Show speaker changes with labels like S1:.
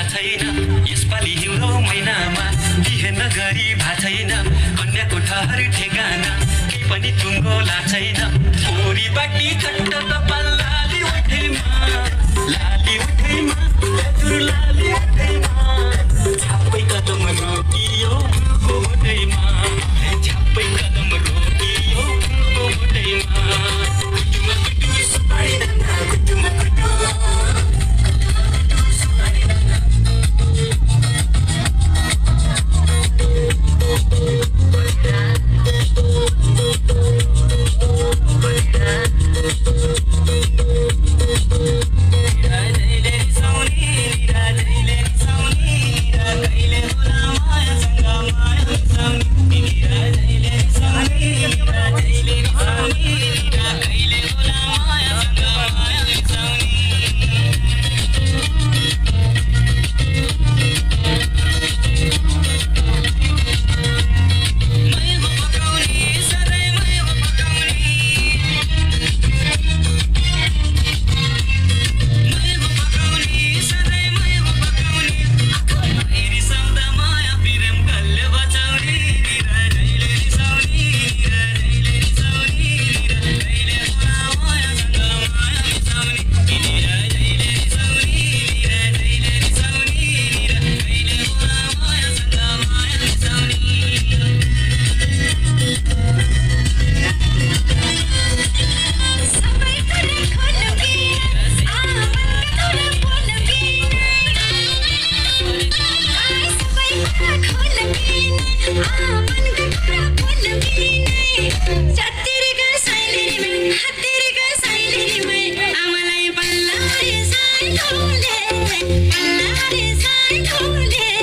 S1: छैन यसपालि हिउँदो महिनामा बिहे नगरी भा छैन कन्याको ठहर ठेगाना केही पनि टुङ्गो ला छैन छोरी बाटी चट्ट कपाल लाली उठैमा लाली उठैमा लाली उठैमा छापै कदम रोकियो फुलको मोटैमा छापै कदम रोकियो फुलको मोटैमा कुटुमा कुटु सुपाइदाना कुटुमा कुटु
S2: Balla re sai khole